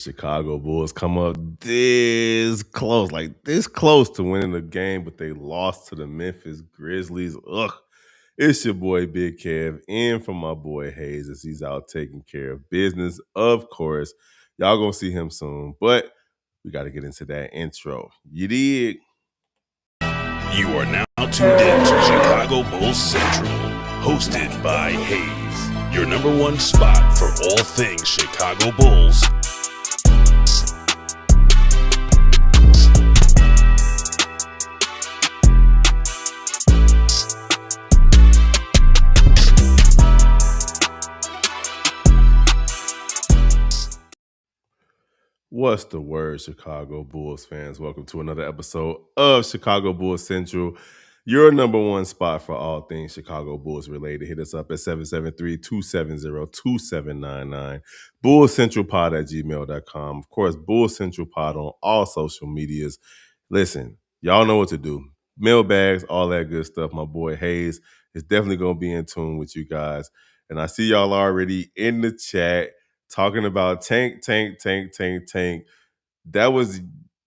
Chicago Bulls come up this close to winning the game, but they lost to the Memphis Grizzlies. Ugh. It's your boy Big Kev in for my boy Hayes as he's out taking care of business. Of course, y'all gonna see him soon, but we got to get into that intro. You dig? You are now tuned in to Chicago Bulls Central, hosted by Hayes, your number one spot for all things Chicago Bulls. What's the word, Chicago Bulls fans? Welcome to another episode of Chicago Bulls Central, your number one spot for all things Chicago Bulls related. Hit us up at 773-270-2799, bullscentralpod@gmail.com. Of course, Bulls Central Pod on all social medias. Listen, y'all know what to do. Mailbags, all that good stuff. My boy Hayes is definitely going to be in tune with you guys. And I see y'all already in the chat talking about Tank. That was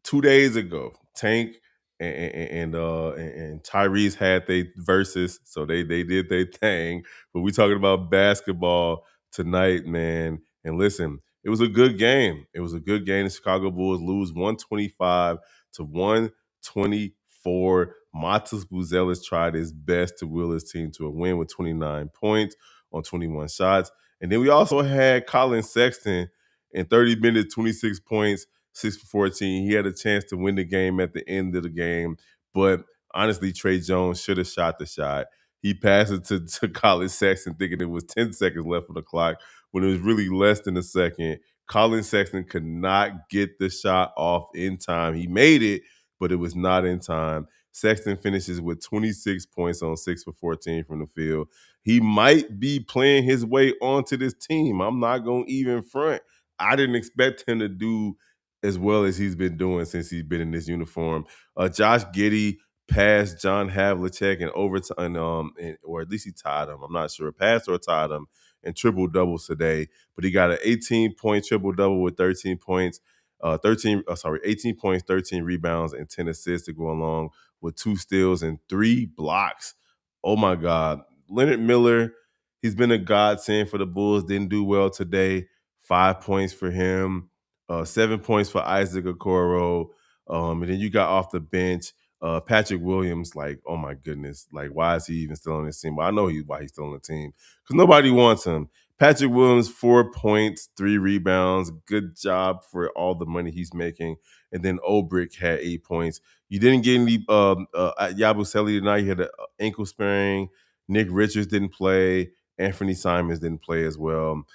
2 days ago. Tank and Tyrese had their verses, so they did their thing. But we talking about basketball tonight, man. And listen, it was a good game. It was a good game. The Chicago Bulls lose 125 to 124. Matas Buzelis tried his best to will his team to a win with 29 points on 21 shots. And then we also had Colin Sexton in 30 minutes, 26 points, 6 for 14. He had a chance to win the game at the end of the game. But honestly, Trey Jones should have shot the shot. He passed it to Colin Sexton thinking it was 10 seconds left on the clock when it was really less than a second. Colin Sexton could not get the shot off in time. He made it, but it was not in time. Sexton finishes with 26 points on 6 for 14 from the field. He might be playing his way onto this team. I'm not going to even front. I didn't expect him to do as well as he's been doing since he's been in this uniform. Josh Giddey passed John Havlicek in overtime, or at least he tied him. I'm not sure, passed or tied him in triple doubles today. But he got an 18-point triple double with 13 points, 18 points, 13 rebounds, and 10 assists to go along with 2 steals and 3 blocks. Oh my God. Leonard Miller, he's been a godsend for the Bulls. Didn't do well today. 5 points for him, 7 points for Isaac Okoro. And then you got off the bench, Patrick Williams. Like, oh my goodness, like why is he even still on this team? Well, I know why he's still on the team because nobody wants him. Patrick Williams, 4 points, 3 rebounds. Good job for all the money he's making. And then Obrick had 8 points. You didn't get any Yabusele tonight. He had an ankle sprain. Nick Richards didn't play. Anthony Simons didn't play as well.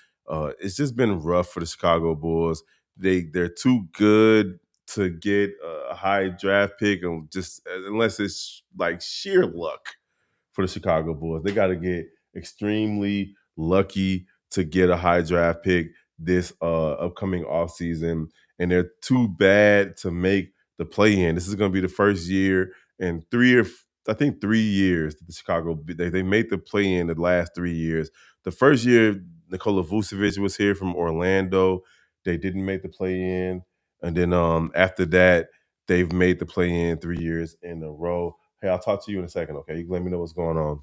It's just been rough for the Chicago Bulls. They're too good to get a high draft pick, and just unless it's like sheer luck for the Chicago Bulls. They got to get extremely lucky to get a high draft pick this upcoming offseason, and they're too bad to make the play-in. This is going to be the first year in 3 years that the Chicago they made the play-in the last 3 years. The first year Nikola Vucevic was here from Orlando. They didn't make the play-in. And then after that, they've made the play-in 3 years in a row. Hey, I'll talk to you in a second, okay? You can let me know what's going on.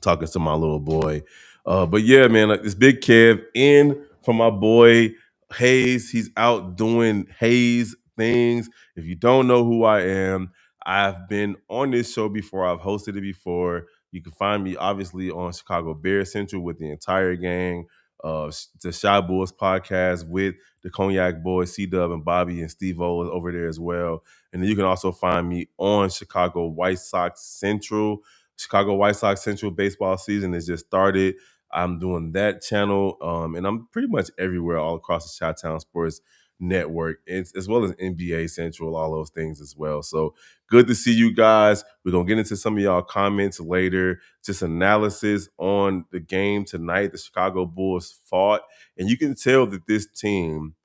Talking to my little boy. But yeah, man, like this Big Kev in for my boy Hayes. He's out doing Hayes things. If you don't know who I am, I've been on this show before. I've hosted it before. You can find me obviously on Chicago Bear Central with the entire gang. The Shy Bulls podcast with the Cognac Boys, C-Dub and Bobby and Steve-O over there as well. And then you can also find me on Chicago White Sox Central. Chicago White Sox Central baseball season has just started. I'm doing that channel, and I'm pretty much everywhere all across the Chi-Town Sports Network, as well as NBA Central, all those things as well. So good to see you guys. We're going to get into some of y'all comments later, just analysis on the game tonight. The Chicago Bulls fought, and you can tell that this team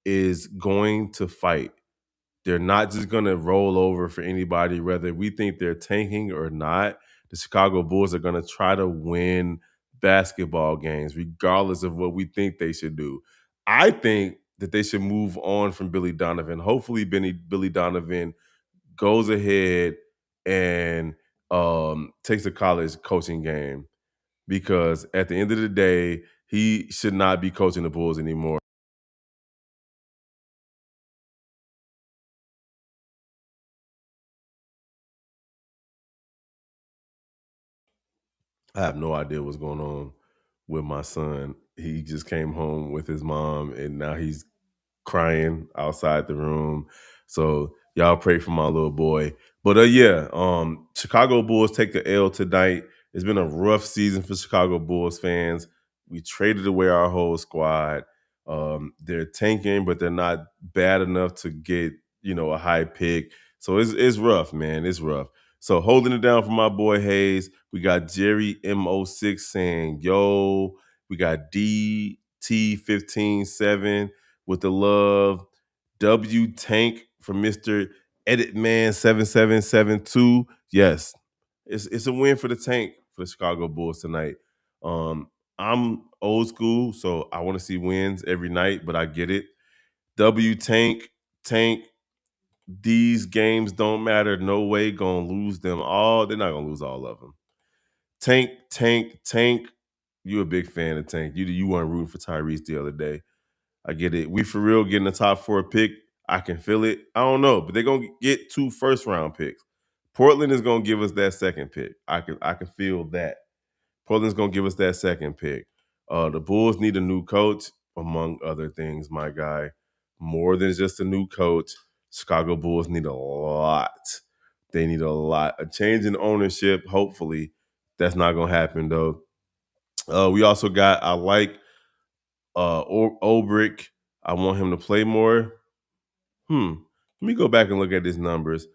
is going to fight. They're not just going to roll over for anybody, whether we think they're tanking or not. The Chicago Bulls are going to try to win basketball games, regardless of what we think they should do. I think that they should move on from Billy Donovan. Hopefully, Billy Donovan goes ahead and takes a college coaching game, because at the end of the day, he should not be coaching the Bulls anymore. I have no idea what's going on with my son. He just came home with his mom, and now he's crying outside the room. So y'all pray for my little boy. But yeah, Chicago Bulls take the L tonight. It's been a rough season for Chicago Bulls fans. We traded away our whole squad. They're tanking, but they're not bad enough to get, a high pick. So it's rough, man. It's rough. So holding it down for my boy Hayes, we got Jerry M06 saying, yo, we got DT157 with the love. W Tank from Mr. Editman 7772. Yes, it's a win for the Tank for the Chicago Bulls tonight. I'm old school, so I want to see wins every night, but I get it. W Tank, these games don't matter. No way gonna lose them all. They're not gonna lose all of them. Tank. You a big fan of Tank. You weren't rooting for Tyrese the other day. I get it. We for real getting the top 4 pick. I can feel it. I don't know, but they're gonna get 2 first-round picks. Portland is gonna give us that second pick. I can feel that. Portland's gonna give us that second pick. The Bulls need a new coach, among other things, my guy. More than just a new coach. Chicago Bulls need a lot. They need a lot. A change in ownership, hopefully. That's not gonna happen though. We also got, I like Obrick. I want him to play more. Let me go back and look at his numbers.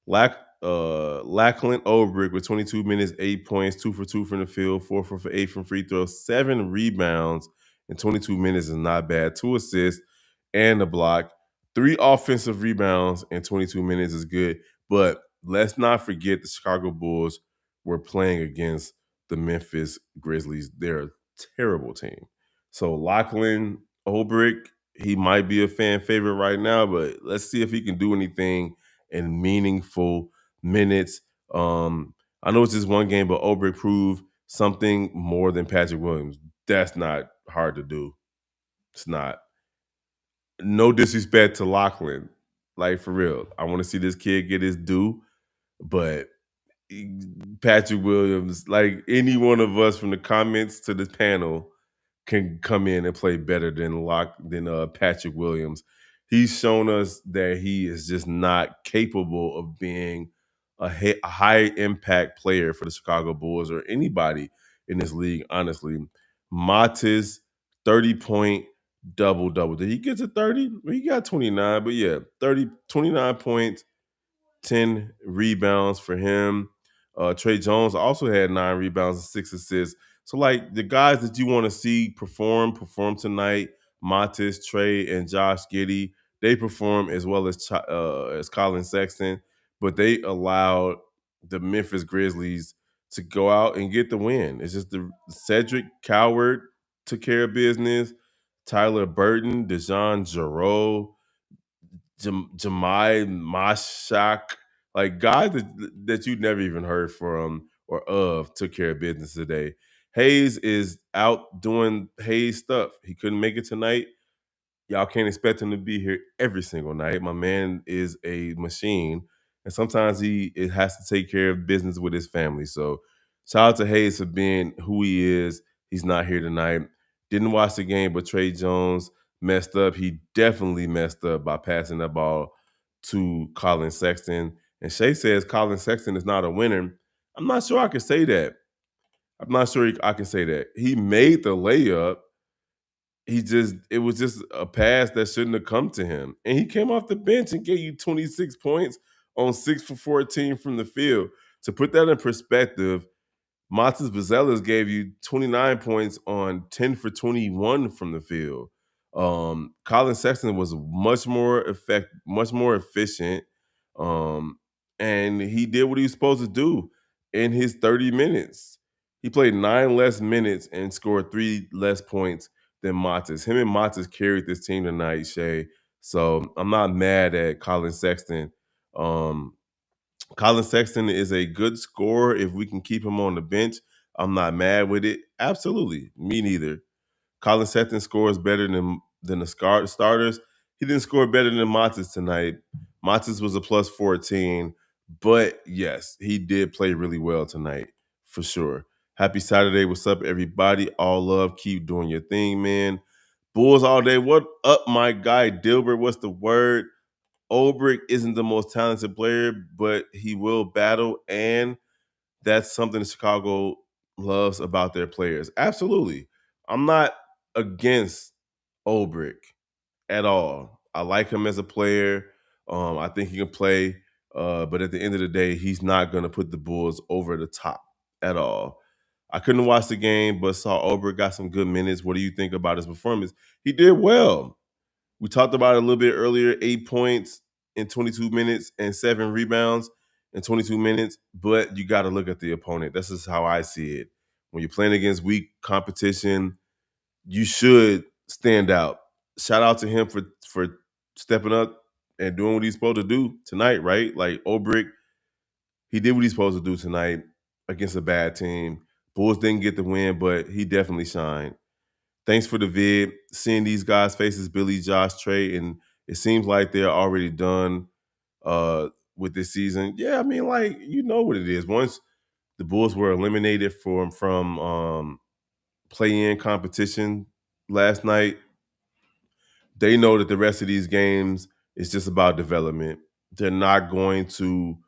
Lackland Obrick with 22 minutes, 8 points, 2 for 2 from the field, 4 for 8 from free throws, 7 rebounds in 22 minutes is not bad. 2 assists and a block. 3 offensive rebounds in 22 minutes is good. But let's not forget the Chicago Bulls were playing against the Memphis Grizzlies. They're a terrible team. So Lachlan Obrick, he might be a fan favorite right now, but let's see if he can do anything in meaningful minutes. I know it's just one game, but Obrick proved something more than Patrick Williams. That's not hard to do. It's not. No disrespect to Lachlan. Like, for real. I want to see this kid get his due, but Patrick Williams, like any one of us from the comments to the panel, can come in and play better than Patrick Williams. He's shown us that he is just not capable of being a high impact player for the Chicago Bulls or anybody in this league, honestly. Matis, 30-point double. Did he get to 30? Well, he got 29, but yeah, 29 points, 10 rebounds for him. Trey Jones also had 9 rebounds and 6 assists. So, like, the guys that you want to see perform tonight, Matis, Trey, and Josh Giddey, they perform as well as Colin Sexton, but they allowed the Memphis Grizzlies to go out and get the win. It's just the Cedric Coward took care of business. Tyler Burton, DeJon Jarreau, Jemai Mashak, like guys that you never even heard from or of, took care of business today. Hayes is out doing Hayes stuff. He couldn't make it tonight. Y'all can't expect him to be here every single night. My man is a machine, and sometimes it has to take care of business with his family. So shout out to Hayes for being who he is. He's not here tonight. Didn't watch the game, but Trey Jones messed up. He definitely messed up by passing that ball to Colin Sexton. And Shay says Colin Sexton is not a winner. I'm not sure I can say that. I'm not sure I can say that. He made the layup. It was just a pass that shouldn't have come to him. And he came off the bench and gave you 26 points on 6 for 14 from the field. To put that in perspective, Matas Bazelas gave you 29 points on 10 for 21 from the field. Colin Sexton was much more efficient, and he did what he was supposed to do in his 30 minutes. He played 9 less minutes and scored 3 less points than Matas. Him and Matas carried this team tonight, Shay. So I'm not mad at Colin Sexton. Um, Colin Sexton is a good scorer. If we can keep him on the bench, I'm not mad with it. Absolutely. Me neither. Colin Sexton scores better than the starters. He didn't score better than Matas tonight. Matas was a plus 14, but yes, he did play really well tonight for sure. Happy Saturday. What's up, everybody? All love. Keep doing your thing, man. Bulls all day. What up, my guy Dilbert? What's the word? Ulbrich isn't the most talented player, but he will battle, and that's something Chicago loves about their players. Absolutely. I'm not against Ulbrich at all. I like him as a player. I think he can play, but at the end of the day, he's not going to put the Bulls over the top at all. I couldn't watch the game, but saw Ulbrich got some good minutes. What do you think about his performance? He did well. We talked about it a little bit earlier, 8 points in 22 minutes and 7 rebounds in 22 minutes, but you got to look at the opponent. This is how I see it. When you're playing against weak competition, you should stand out. Shout out to him for stepping up and doing what he's supposed to do tonight, right? Like Ulbrich, he did what he's supposed to do tonight against a bad team. Bulls didn't get the win, but he definitely shined. Thanks for the vid. Seeing these guys' faces, Billy, Josh, Trey, and it seems like they're already done with this season. Yeah, I mean, like, you know what it is. Once the Bulls were eliminated from play-in competition last night, they know that the rest of these games is just about development. They're not going to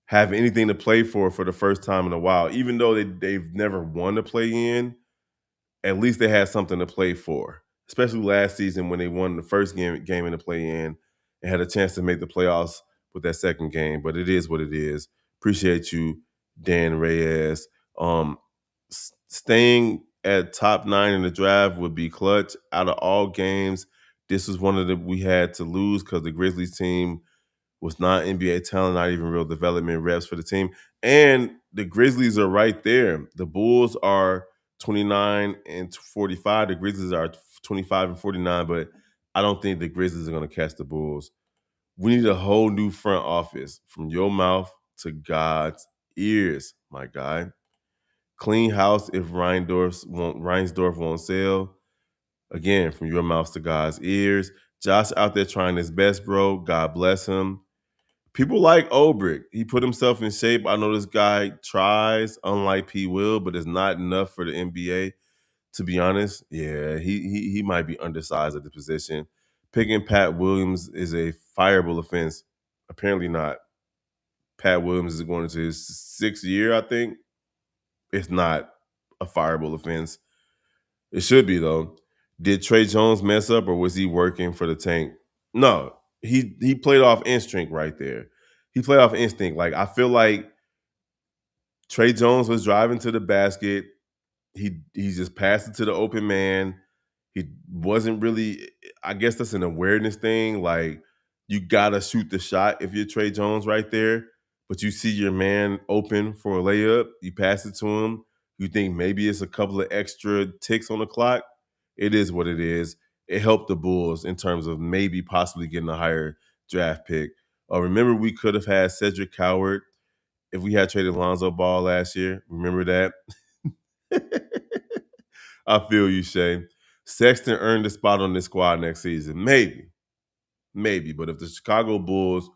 have anything to play for the first time in a while. Even though they've never won a play-in, at least they had something to play for, especially last season when they won the first game in the play-in and had a chance to make the playoffs with that second game. But it is what it is. Appreciate you, Dan Reyes. Staying at top 9 in the draft would be clutch. Out of all games, this was one of the we had to lose because the Grizzlies team was not NBA talent, not even real development reps for the team. And the Grizzlies are right there. The Bulls are 29 and 45. The Grizzlies are 25 and 49, but I don't think the Grizzlies are going to catch the Bulls. We need a whole new front office from your mouth to God's ears, my guy. Clean house if Reinsdorf won't sell. Again, from your mouth to God's ears. Josh out there trying his best, bro. God bless him. People like Ulbrich. He put himself in shape. I know this guy tries, unlike P. Will, but it's not enough for the NBA. To be honest, yeah, he might be undersized at the position. Picking Pat Williams is a fireable offense. Apparently not. Pat Williams is going into his 6th year, I think. It's not a fireable offense. It should be, though. Did Trey Jones mess up, or was he working for the tank? No, he played off instinct right there. He played off instinct. Like, I feel like Trey Jones was driving to the basket. He just passed it to the open man. He wasn't really, I guess that's an awareness thing. Like, you gotta shoot the shot if you're Trey Jones right there, but you see your man open for a layup, you pass it to him. You think maybe it's a couple of extra ticks on the clock. It is what it is. It helped the Bulls in terms of maybe possibly getting a higher draft pick. Remember, we could have had Cedric Coward if we had traded Lonzo Ball last year. Remember that? I feel you, Shay. Sexton earned a spot on this squad next season. Maybe. But if the Chicago Bulls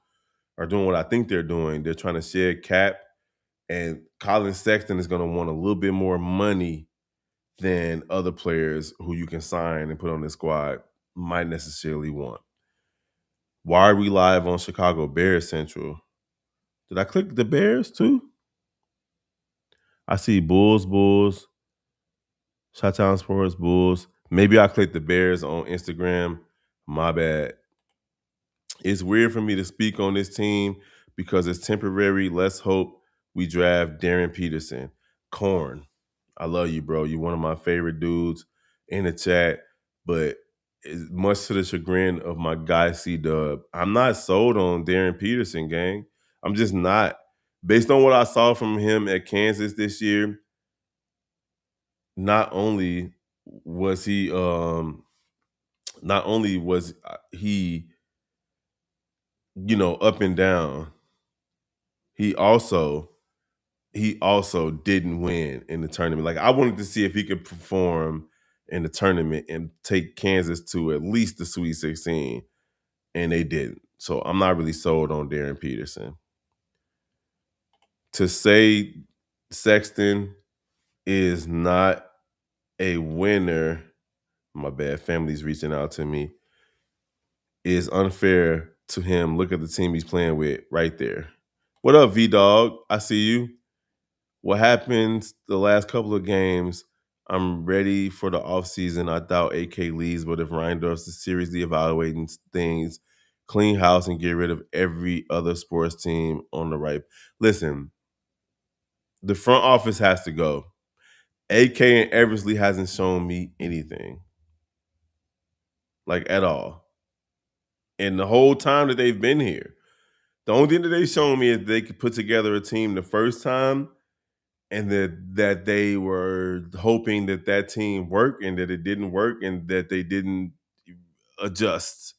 are doing what I think they're doing, they're trying to shed cap, and Colin Sexton is going to want a little bit more money than other players who you can sign and put on the squad might necessarily want. Why are we live on Chicago Bears Central? Did I click the Bears too? I see Bulls, Chi-Town Sports, Bulls. Maybe I clicked the Bears on Instagram. My bad. It's weird for me to speak on this team because it's temporary. Let's hope we draft Darren Peterson. Corn, I love you, bro. You're one of my favorite dudes in the chat, but much to the chagrin of my guy C-Dub, I'm not sold on Darren Peterson, gang. I'm just not. Based on what I saw from him at Kansas this year, not only was he not only was he, up and down, he also didn't win in the tournament. Like, I wanted to see if he could perform in the tournament and take Kansas to at least the Sweet 16, and they didn't. So I'm not really sold on Darren Peterson. To say Sexton is not a winner, my bad, family's reaching out to me, is unfair to him. Look at the team he's playing with right there. What up, V Dog? I see you. What happens the last couple of games? I'm ready for the offseason. I doubt AK leaves, but if Reindorf's is seriously evaluating things, clean house and get rid of every other sports team on the right. Listen, the front office has to go. AK and Eversley hasn't shown me anything, like, at all. And the whole time that they've been here, the only thing that they've shown me is they could put together a team the first time, and that they were hoping that that team worked and that it didn't work and that they didn't adjust.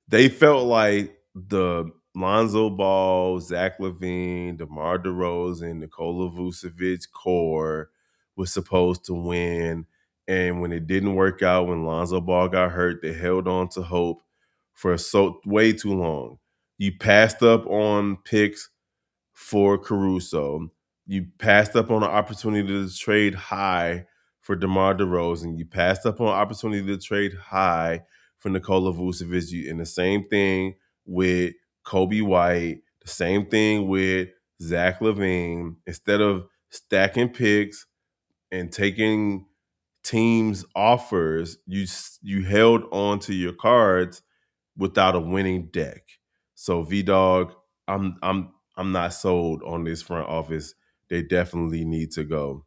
They felt like the Lonzo Ball, Zach LaVine, DeMar DeRozan, Nikola Vucevic core was supposed to win. And when it didn't work out, when Lonzo Ball got hurt, they held on to hope for way too long. You passed up on picks for Caruso. You passed up on an opportunity to trade high for DeMar DeRozan. You passed up on an opportunity to trade high for Nikola Vucevic. And the same thing with Kobe White. The same thing with Zach LaVine. Instead of stacking picks and taking teams' offers, you held on to your cards without a winning deck. So V Dog, I'm not sold on this front office. They definitely need to go.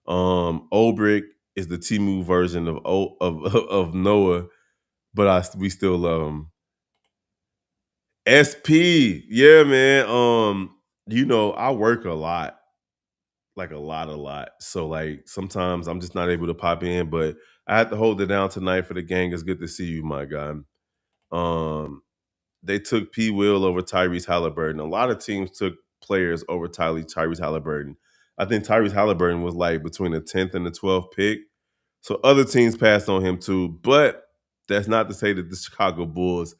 Olbrick is the Timu version of Noah, but we still love him. SP, yeah, man. I work a lot, like a lot. So like sometimes I'm just not able to pop in, but I had to hold it down tonight for the gang. It's good to see you, my guy. They took P. Will over Tyrese Halliburton. A lot of teams took players over Tyrese Halliburton. I think Tyrese Halliburton was like between the 10th and the 12th pick. So other teams passed on him too. But that's not to say that the Chicago Bulls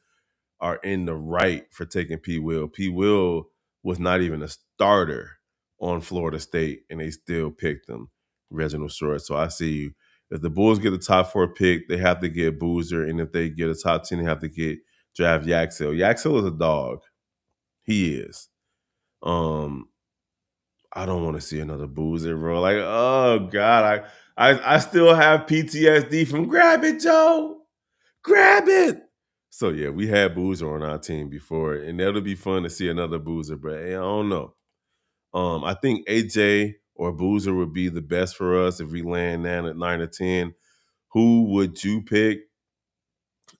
are in the right for taking P. Will. P. Will was not even a starter on Florida State, and they still picked him, Reginald Short. So I see you. If the Bulls get the top 4 pick, they have to get Boozer, and if they get a top 10, they have to draft Yaxel. Yaxel is a dog. He is. I don't want to see another Boozer, bro. Like, oh God, I still have PTSD from Grab It, Joe. Grab it. So yeah, we had Boozer on our team before, and that'll be fun to see another Boozer, but hey, I don't know. I think AJ or Boozer would be the best for us if we land down at 9 or 10. Who would you pick?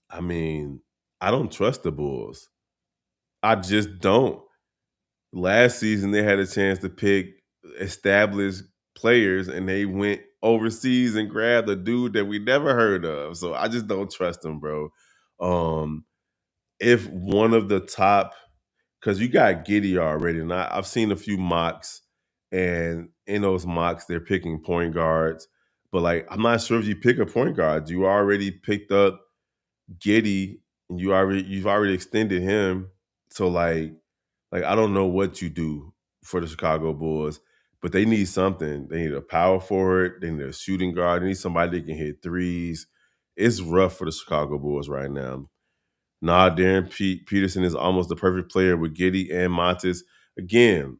I mean, I don't trust the Bulls. I just don't. Last season, they had a chance to pick established players, and they went overseas and grabbed a dude that we never heard of. So I just don't trust them, bro. If one of the top, because you got Giddy already, and I've seen a few mocks, and in those mocks, they're picking point guards. But like, I'm not sure if you pick a point guard. You already picked up Giddy, and you've already extended him. So like I don't know what you do for the Chicago Bulls, but they need something. They need a power forward. They need a shooting guard. They need somebody that can hit threes. It's rough for the Chicago Bulls right now. Nah, Darren Peterson is almost the perfect player with Giddy and Montes. Again,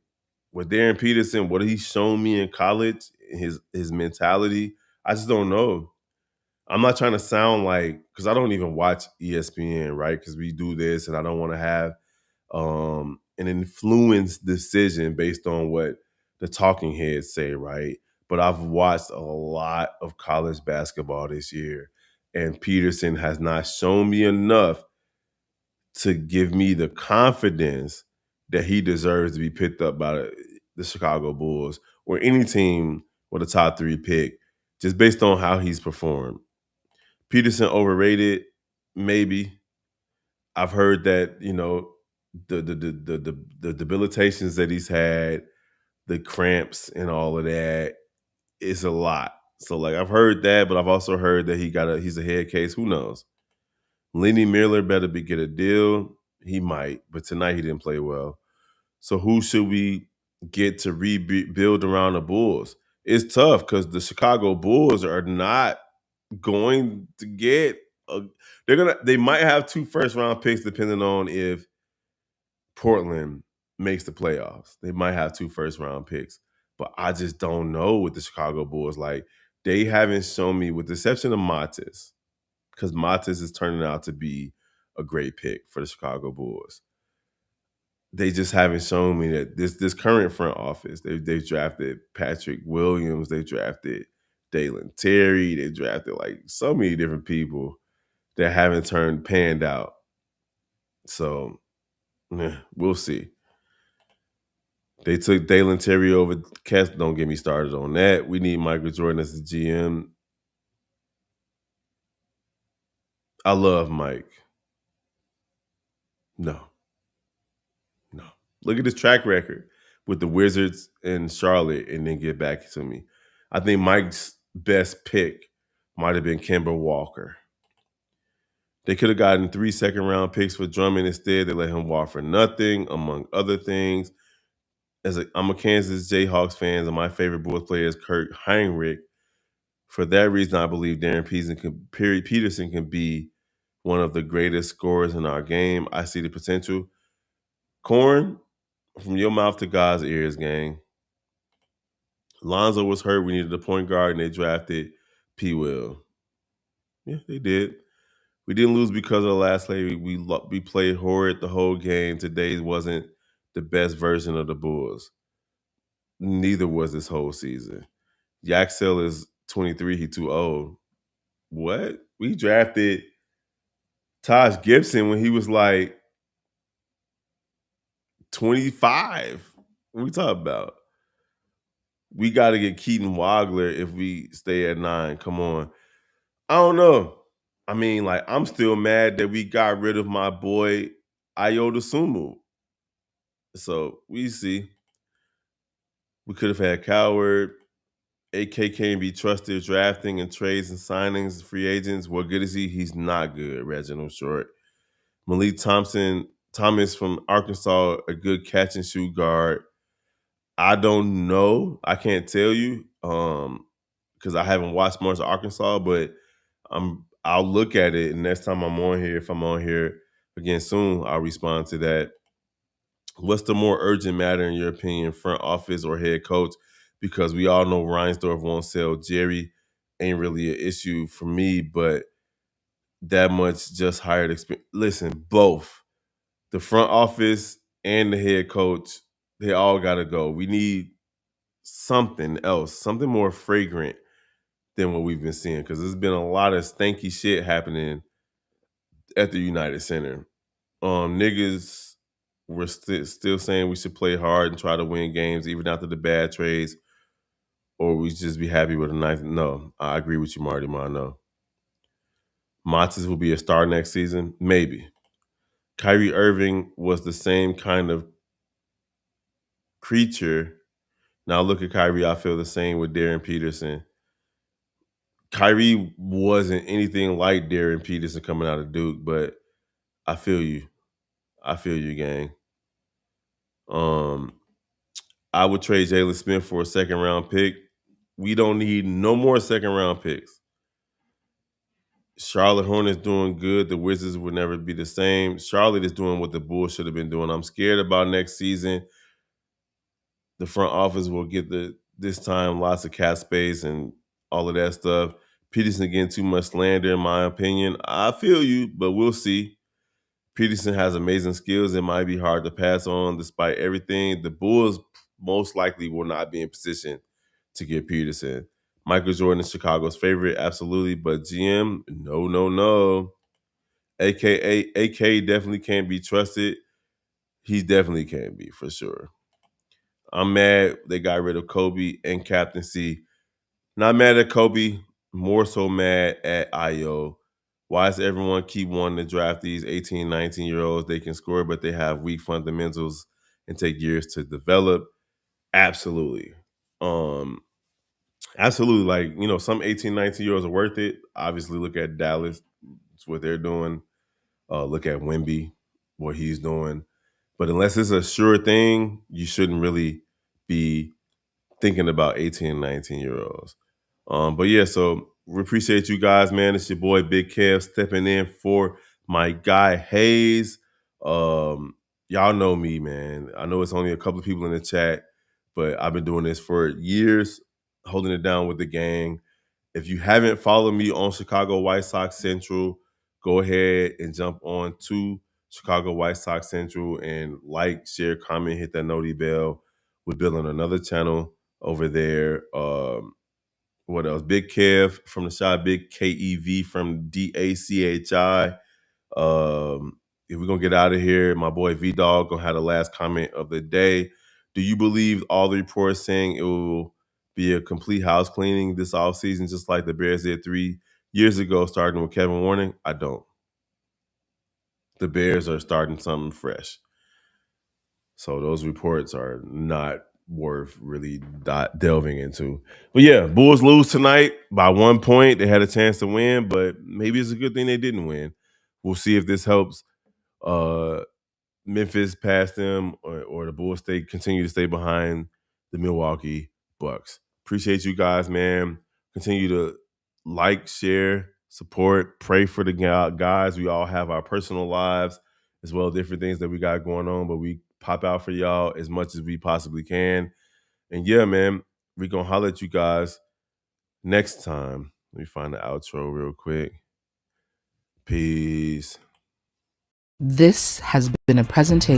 with Darren Peterson, what he's shown me in college, his mentality, I just don't know. I'm not trying to sound like, because I don't even watch ESPN, right? Because we do this, and I don't want to have an influenced decision based on what the talking heads say, right? But I've watched a lot of college basketball this year, and Peterson has not shown me enough to give me the confidence that he deserves to be picked up by the Chicago Bulls or any team with a top 3 pick just based on how he's performed. Peterson overrated, maybe. I've heard that, the debilitations that he's had, the cramps and all of that, is a lot. So like I've heard that, but I've also heard that he's a head case. Who knows? Lenny Miller better get a deal. He might, but tonight he didn't play well. So who should we get to rebuild around the Bulls? It's tough because the Chicago Bulls are not going to get they might have 2 first round picks depending on if Portland makes the playoffs. They might have 2 first round picks. But I just don't know with the Chicago Bulls. Like they haven't shown me, with the exception of Matis, because Matis is turning out to be a great pick for the Chicago Bulls. They just haven't shown me that this current front office. They've drafted Patrick Williams. They drafted Dalen Terry. They drafted like so many different people that haven't panned out. So we'll see. They took Dalen Terry over Kess. Don't get me started on that. We need Michael Jordan as the GM. I love Mike. No. Look at his track record with the Wizards and Charlotte and then get back to me. I think Mike's best pick might have been Kemba Walker. They could have gotten 3 second-round picks for Drummond. Instead, they let him walk for nothing, among other things. I'm a Kansas Jayhawks fan, and my favorite Bulls player is Kurt Heinrich. For that reason, I believe Darren Peterson can be one of the greatest scorers in our game. I see the potential. Corn, from your mouth to God's ears, gang. Lonzo was hurt. We needed a point guard, and they drafted P. Will. Yeah, they did. We didn't lose because of the last play. We played horrid the whole game. Today wasn't the best version of the Bulls. Neither was this whole season. Yaxel is 23. He too old. What? We drafted Taj Gibson when he was like 25. What we talking about? We got to get Keaton Wagler if we stay at 9. Come on. I don't know. I mean, like, I'm still mad that we got rid of my boy Ayo Dosunmu. So we see. We could have had Coward. AK can't be trusted drafting and trades and signings, free agents. What good is he? He's not good, Reginald Short. Malik Thomas from Arkansas, a good catch and shoot guard. I don't know. I can't tell you because I haven't watched much of Arkansas, but I'll look at it, and next time I'm on here, if I'm on here again soon, I'll respond to that. What's the more urgent matter in your opinion, front office or head coach? Because we all know Reinsdorf won't sell Jerry. Ain't really an issue for me, but that much just hired experience. Listen, both the front office and the head coach, they all got to go. We need something else, something more fragrant than what we've been seeing, because there's been a lot of stanky shit happening at the United Center. Niggas were still saying we should play hard and try to win games even after the bad trades, or we just be happy with a nice. No, I agree with you, Marty. No. Matis will be a star next season, maybe. Kyrie Irving was the same kind of creature. Now look at Kyrie. I feel the same with Darren Peterson. Kyrie wasn't anything like Darren Peterson coming out of Duke, but I feel you. I feel you, gang. I would trade Jalen Smith for a second-round pick. We don't need no more second-round picks. Charlotte Hornets doing good. The Wizards will never be the same. Charlotte is doing what the Bulls should have been doing. I'm scared about next season. The front office will get this time lots of cap space and all of that stuff. Peterson getting too much slander, in my opinion. I feel you, but we'll see. Peterson has amazing skills. It might be hard to pass on despite everything. The Bulls most likely will not be in position to get Peterson. Michael Jordan is Chicago's favorite, absolutely, but GM, no. AK definitely can't be trusted. He definitely can't be, for sure. I'm mad they got rid of Kobe and captaincy. Not mad at Kobe, more so mad at Io. Why does everyone keep wanting to draft these 18, 19-year-olds? They can score, but they have weak fundamentals and take years to develop. Absolutely. Absolutely. Like, some 18, 19-year-olds are worth it. Obviously, look at Dallas. It's what they're doing. Look at Wemby, what he's doing. But unless it's a sure thing, you shouldn't really be thinking about 18 and 19-year-olds. But yeah, so we appreciate you guys, man. It's your boy Big Kev stepping in for my guy Hayes. Y'all know me, man. I know it's only a couple of people in the chat, but I've been doing this for years, holding it down with the gang. If you haven't followed me on Chicago White Sox Central, go ahead and jump on to Chicago White Sox Central and like, share, comment, hit that noti bell. We're building another channel over there. What else? Big Kev from the shot, Big KEV from DACHI. If we're gonna get out of here, my boy V Dog gonna have the last comment of the day. Do you believe all the reports saying it will be a complete house cleaning this offseason, just like the Bears did 3 years ago, starting with Kevin Warning? I don't. The Bears are starting something fresh. So those reports are not worth really delving into. But yeah, Bulls lose tonight by 1 point. They had a chance to win, but maybe it's a good thing they didn't win. We'll see if this helps Memphis pass them or the Bulls continue to stay behind the Milwaukee Bucks. Appreciate you guys, man. Continue to like, share, support, pray for the guys. We all have our personal lives as well, different things that we got going on, but we pop out for y'all as much as we possibly can. And yeah, man, we're going to holler at you guys next time. Let me find the outro real quick. Peace. This has been a presentation